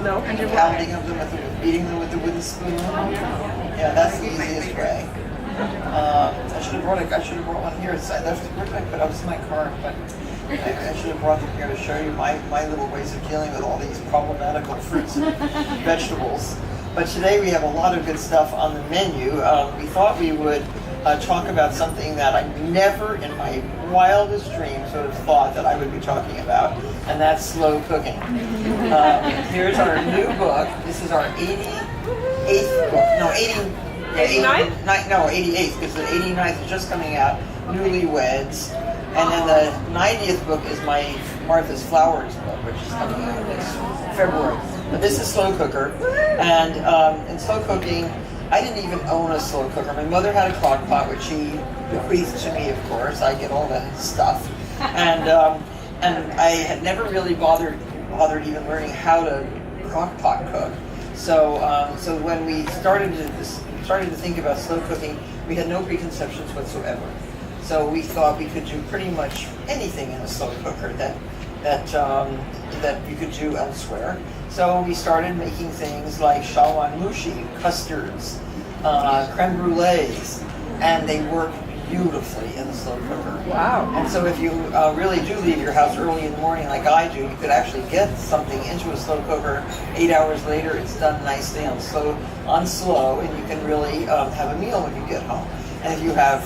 No. Pounding of them beating them with the wooden spoon. Yeah, that's the easiest way. I should have brought one here. I left it. Where did I put it? It's in my car, but I should have brought them here to show you my little ways of dealing with all these problematical fruits and vegetables. But today we have a lot of good stuff on the menu. We thought we would talk about something that I never in my wildest dreams would have thought that I would be talking about, and that's slow cooking. Here's our new book. This is our 88th book. No, 88th, because the 89th is just coming out, Newlyweds. And then the 90th book is my Martha's Flowers book, which is coming out this February. But this is slow cooker, and in slow cooking, I didn't even own a slow cooker. My mother had a crock pot, which she bequeathed to me, of course. I get all the stuff, and I had never really bothered even learning how to crock pot cook. So when we started to think about slow cooking, we had no preconceptions whatsoever. So we thought we could do pretty much anything in a slow cooker that you could do elsewhere. So we started making things like shawanmushi, custards, creme brulees, and they work beautifully in the slow cooker. Wow. And so if you really do leave your house early in the morning like I do, you could actually get something into a slow cooker. 8 hours later, it's done nicely on slow, and you can really have a meal when you get home. And if you have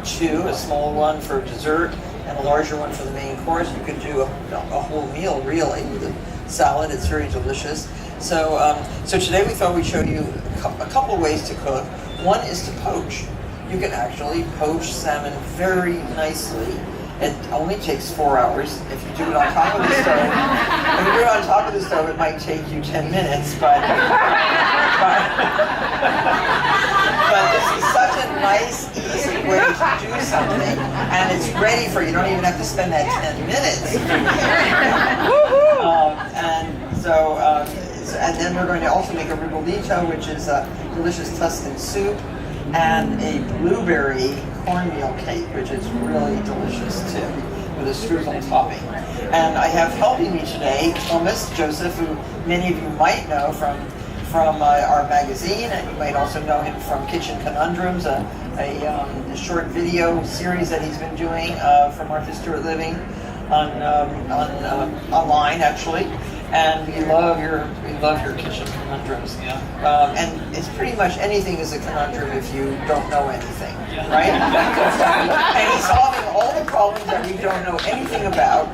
two, a small one for dessert and a larger one for the main course, you could do a whole meal really with a salad. It's very delicious. So today we thought we'd show you a couple ways to cook. One is to poach. You can actually poach salmon very nicely. It only takes 4 hours. If you do it on top of the stove, if you do it on top of the stove, it might take you 10 minutes. But this is such a nice, easy way to do something, and it's ready for you. You don't even have to spend that 10 minutes. And then we're going to also make a ribollito, which is a delicious Tuscan soup, and a blueberry cornmeal cake, which is really delicious too, with a streusel topping. And I have helping me today Thomas Joseph, who many of you might know from our magazine, and you might also know him from Kitchen Conundrums, a short video series that he's been doing for Martha Stewart Living online actually. And we love your Kitchen Conundrums. Yeah. And it's pretty much anything is a conundrum if you don't know anything, right? And he's solving all the problems that we don't know anything about.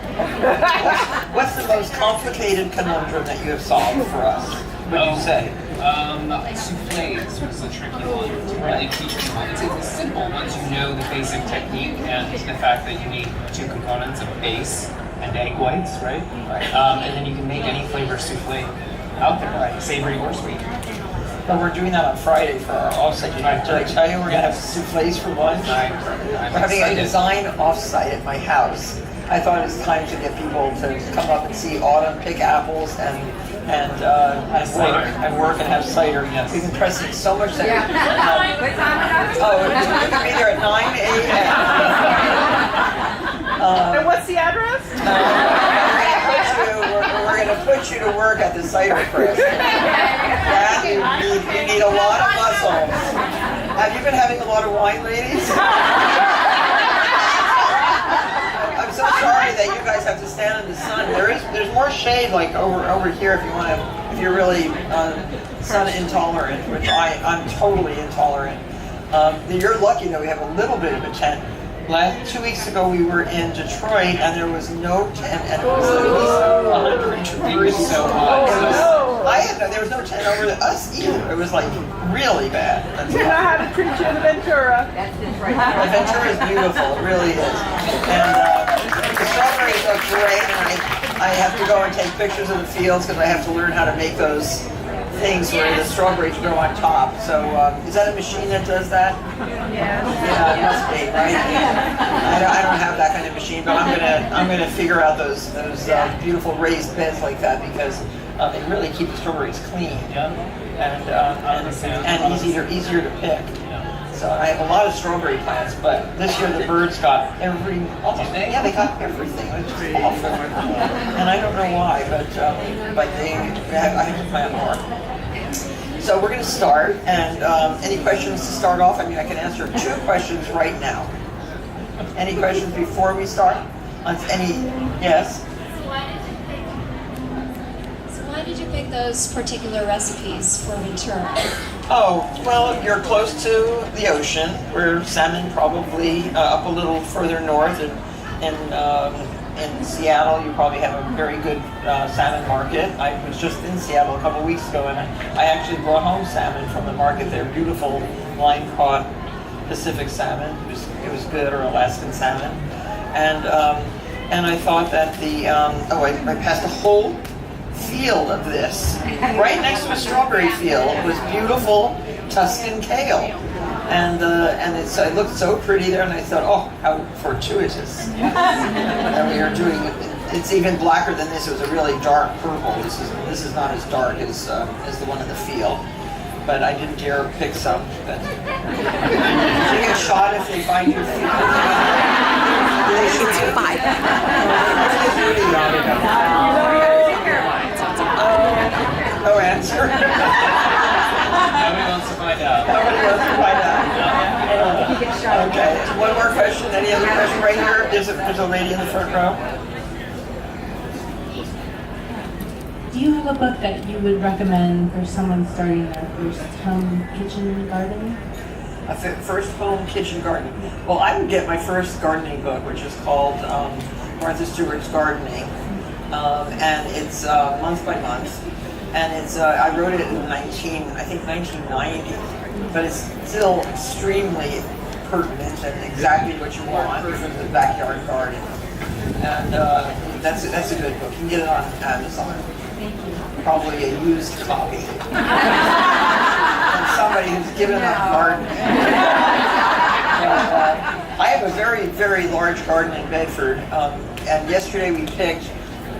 What's the most complicated conundrum that you have solved for us? What do you say? Souffles was the tricky one to really teach people. It's simple once you know the basic technique and the fact that you need two components, a base and egg whites, right? And then you can make any flavor souffle out there, right? Savory or sweet. Well, we're doing that on Friday for our offsite. Did I tell you we're going to have souffles for lunch? We're having a design offsite at my house. I thought it was time to get people to come up and see Autumn pick apples and work and have cider. Yes. We've been pressing so much that you can be there at 9 a.m. And what's the address? We're going to put you to work at the cider press. You need a lot of muscle. Have you been having a lot of wine, ladies? I'm so sorry that you guys have to stand in the sun. There's more shade like over here if you're really sun intolerant, which I'm totally intolerant. You're lucky that we have a little bit of a tent. 2 weeks ago we were in Detroit and there was no tent and it was at least 100 degrees. So hot. There was no tent over us either. It was like really bad. You know how to treat you in Ventura. The Ventura is beautiful. It really is. And the strawberries look great. And I have to go and take pictures of the fields because I have to learn how to make those things where the strawberries grow on top. So is that a machine that does that? Yeah, it must be, right? I don't have that kind of machine, but I'm gonna figure out those beautiful raised beds like that because they really keep the strawberries clean and easier to pick. So So I have a lot of strawberry plants, but this year the birds got almost, yeah, they got everything. It's just awful. And I don't know why, but I have to plant more. So we're going to start, and any questions to start off? I mean, I can answer 2 questions right now. Any questions before we start? Yes? So why did you pick those particular recipes for Ventura? Oh, well, you're close to the ocean, where salmon probably up a little further north, in Seattle, you probably have a very good salmon market. I was just in Seattle a couple weeks ago, and I actually brought home salmon from the market there. Beautiful line-caught Pacific salmon. It was good, or Alaskan salmon. And I thought that I passed a whole field of this right next to a strawberry field with beautiful Tuscan kale. And it looked so pretty there, and I thought, oh, how fortuitous. And we are doing it. It's even blacker than this. It was a really dark purple. This is not as dark as the one in the field. But I didn't dare pick some. But you get shot if they find you. It's 5. No answer. Nobody wants to find out. Nobody wants to find out. Okay. One more question. Any other question right here? There's a lady in the front row. Do you have a book that you would recommend for someone starting their first home kitchen garden? A first home kitchen garden. Well, I would get my first gardening book, which is called Martha Stewart's Gardening, and it's month by month. And I wrote it in 1990, but it's still extremely pertinent and exactly what you want for the backyard garden. And that's a good book. You can get it on Amazon. Thank you. Probably a used copy. From somebody who's given up gardening. I have a very, very large garden in Bedford, and yesterday we picked,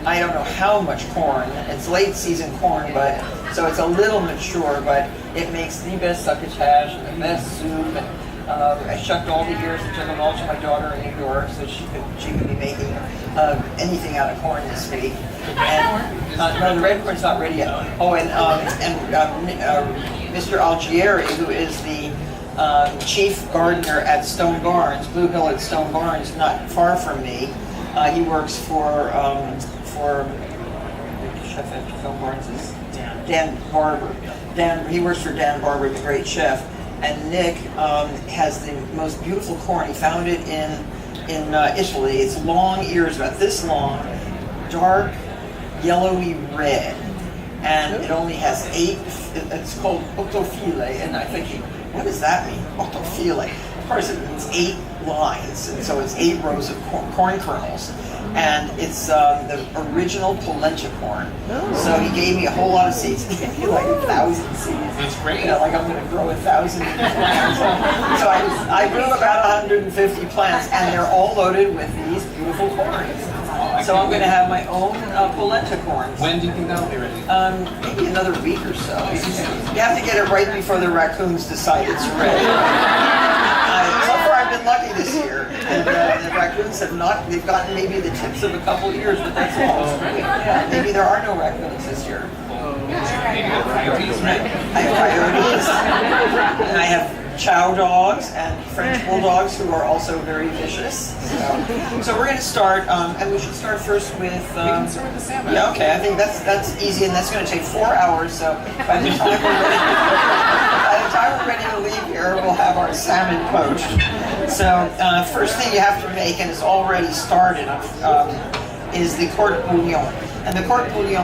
I don't know how much corn. It's late season corn, so it's a little mature, but it makes the best succotash and the best soup. And I shucked all the ears and took them all to my daughter in New York, so she could be making anything out of corn this week. And no, the red corn's not ready yet. Oh, and Mr. Algieri, who is the chief gardener at Stone Barns, Blue Hill at Stone Barns, not far from me. He works for chef at Stone Barns is Dan Barber. He works for Dan Barber, the great chef. And Nick has the most beautiful corn. He found it in Italy. It's long ears, about this long, dark, yellowy red, and it only has 8. It's called ottofile, and I'm thinking, what does that mean? Ottofile. Of course, it means 8 lines, and so it's 8 rows of corn kernels. And it's the original polenta corn. So he gave me a whole lot of seeds. He gave me like 1,000 seeds. That's great. You know, like I'm going to grow 1,000 plants. So I grew about 150 plants, and they're all loaded with these beautiful corns. So I'm going to have my own polenta corns. When do you think that'll be ready? Maybe another week or so. You have to get it right before the raccoons decide it's ready. So far I've been lucky this year. And the raccoons they've gotten maybe the tips of a couple ears, but that's all. Yeah, maybe there are no raccoons this year. Maybe the coyotes, right? I have coyotes, and I have chow dogs and French bulldogs who are also very vicious. So we're going to start, and we should start first with. We can start with the salmon. Yeah, okay. I think that's easy, and that's going to take 4 hours. So by the time we're ready to leave here, we'll have our salmon poached. So first thing you have to make, and it's already started, is the court bouillon. And the court bouillon